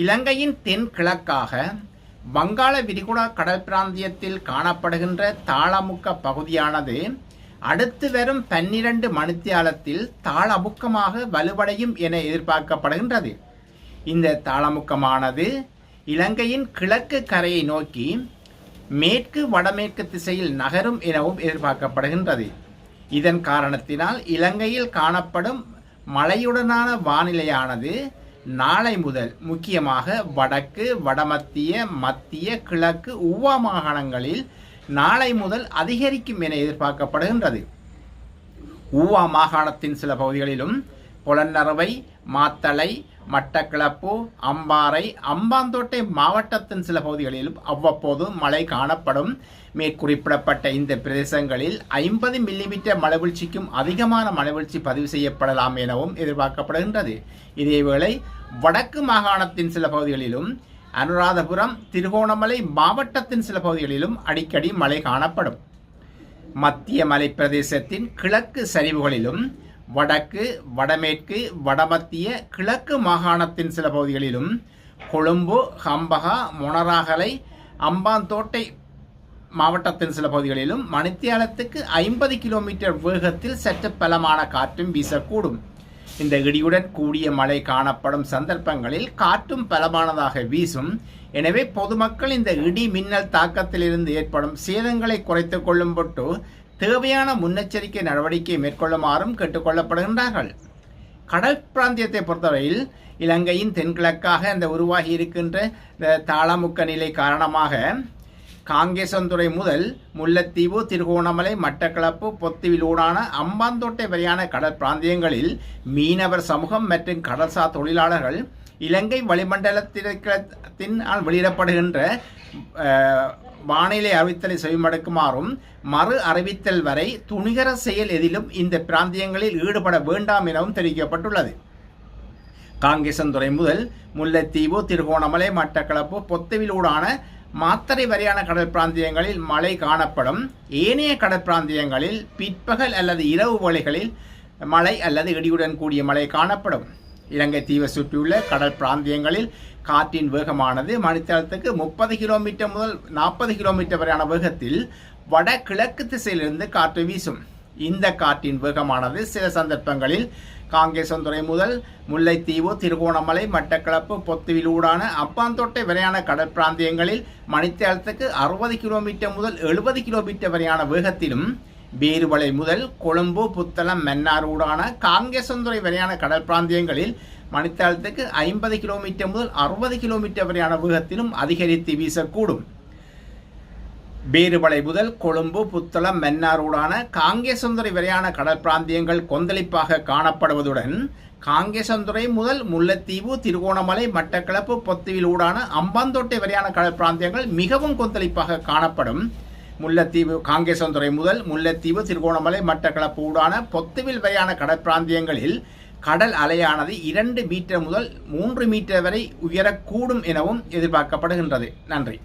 இலங்கையின் தென்கிழக்காக வங்காள விரிகுடா கடல் பிராந்தியத்தில் காணப்படுகின்ற தாளமுக்க பகுதியானது அடுத்து வரும் 12 மணித்தியாலத்தில் தாளமுக்கமாக வலுவடையும் என எதிர்பார்க்கப்படுகின்றது. இந்த தாளமுக்கமானது இலங்கையின் கிழக்கு கரையை நோக்கி மேற்கு வடமேற்கு திசையில் நகரும் எனவும் எதிர்பார்க்கப்படுகின்றது. இதன் காரணத்தினால் இலங்கையில் காணப்படும் மழையுடனான வானிலையானது நாளை முதல் முக்கியமாக வடக்கு, வடமத்திய, மத்திய, கிழக்கு, ஊவா மாகாணங்களில் நாளை முதல் அதிகரிக்கும் என எதிர்பார்க்கப்படுகின்றது. ஊவா மாகாணத்தின் சில பகுதிகளிலும், பொலன்னறுவை, மாத்தளை, மட்டக்களப்பு, அம்பாறை, அம்பாந்தோட்டை மாவட்டத்தின் சில பகுதிகளிலும் அவ்வப்போது மழை காணப்படும். மேற்குறிப்பிடப்பட்ட இந்த பிரதேசங்களில் 50 மில்லிமீட்டர் மழைவீழ்ச்சிக்கும் அதிகமான மழைவீழ்ச்சி பதிவு செய்யப்படலாம் எனவும் எதிர்பார்க்கப்படுகின்றது. இதேவேளை வடக்கு மாகாணத்தின் சில பகுதிகளிலும், அனுராதபுரம், திருகோணமலை மாவட்டத்தின் சில பகுதிகளிலும் அடிக்கடி மழை காணப்படும். மத்திய மலை பிரதேசத்தின் கிழக்கு சரிவுகளிலும், வடக்கு, வடமேற்கு, வடமத்திய, கிழக்கு மாகாணத்தின் சில பகுதிகளிலும், கொழும்பு, ஹம்பகா, மொனராகலை, அம்பாந்தோட்டை மாவட்டத்தின் சில பகுதிகளிலும் மணித்தியாலத்துக்கு 50 கிலோமீட்டர் வேகத்தில் சற்று பலமான காற்றும் வீசக்கூடும். இந்த இடியுடன் கூடிய மழை காணப்படும் சந்தர்ப்பங்களில் காற்றும் பலமானதாக வீசும். எனவே பொதுமக்கள் இந்த இடி மின்னல் தாக்கத்திலிருந்து ஏற்படும் சேதங்களை குறைத்துக் கொள்ளும் பொருட்டு தேவையான முன்னெச்சரிக்கை நடவடிக்கை மேற்கொள்ளுமாறும் கேட்டுக்கொள்ளப்படுகின்றார்கள். கடல் பிராந்தியத்தை பொறுத்தவரையில் இலங்கையின் தென்கிழக்காக இந்த உருவாகி இருக்கின்ற தாளமுக்க நிலை காரணமாக காங்கேசன்துறை முதல் முல்லைத்தீவு, திருகோணமலை, மட்டக்களப்பு, பொத்துவிலூடான அம்பாந்தோட்டை வரையான கடல் பிராந்தியங்களில் மீனவர் சமூகம் மற்றும் கடல்சார் தொழிலாளர்கள் இலங்கை வளிமண்டலத்தினால் வெளியிடப்படுகின்ற வானிலை அறிவித்தலை செவிமடுக்குமாறும் மறு அறிவித்தல் வரை துணிகர செயல் எதிலும் இந்த பிராந்தியங்களில் ஈடுபட வேண்டாம் எனவும் தெரிவிக்கப்பட்டுள்ளது. காங்கேசன்துறை முதல் முல்லைத்தீவு, திருகோணமலை, மட்டக்களப்பு, பொத்துவிலூடான மாத்தறை வரையான கடல் பிராந்தியங்களில் மழை காணப்படும். ஏனைய கடல் பிராந்தியங்களில் பிற்பகல் அல்லது இரவு வேளைகளில் மழை அல்லது இடியுடன் கூடிய மழை காணப்படும். இலங்கை தீவை சுற்றியுள்ள கடல் பிராந்தியங்களில் காற்றின் வேகமானது மணித்தியாலத்துக்கு 30 கிலோமீட்டர் முதல் 40 கிலோமீட்டர் வரையான வேகத்தில் வடகிழக்கு திசையிலிருந்து காற்று வீசும். இந்த காற்றின் வேகமானது சில சந்தர்ப்பங்களில் காங்கேசன்துறை முதல் முல்லைத்தீவு, திருகோணமலை, மட்டக்களப்பு, பொத்துவிலூடான அம்பாந்தோட்டை வரையான கடல் பிராந்தியங்களில் மணித்தியாலத்துக்கு 60 கிலோமீட்டர் முதல் 70 கிலோமீட்டர் வரையான வேகத்திலும், பேருவளை முதல் கொழும்பு, புத்தளம், மன்னார் காங்கேசன்துறை வரையான கடல் பிராந்தியங்களில் மணித்தியாலத்துக்கு 50 கிலோமீட்டர் முதல் 60 கிலோமீட்டர் வரையான வேகத்திலும் அதிகரித்து வீசக்கூடும். பேருவளை முதல் கொழும்பு, புத்தளம், மன்னார் காங்கேசன்துறை வரையான கடல் பிராந்தியங்கள் கொந்தளிப்பாக காணப்படுவதுடன், காங்கேசன்துறை முதல் முல்லைத்தீவு, திருகோணமலை, மட்டக்களப்பு, பொத்துவிலூடான அம்பாந்தோட்டை வரையான கடல் பிராந்தியங்கள் மிகவும் கொந்தளிப்பாக காணப்படும். காங்கேசன்துறை முதல் முல்லைத்தீவு, திருகோணமலை, மட்டக்களப்பு ஊடான பொத்துவில் வரையான கடல் பிராந்தியங்களில் கடல் அலையானது 2 மீட்டர் முதல் 3 மீட்டர் வரை உயரக்கூடும் எனவும் எதிர்பார்க்கப்படுகின்றது. நன்றி.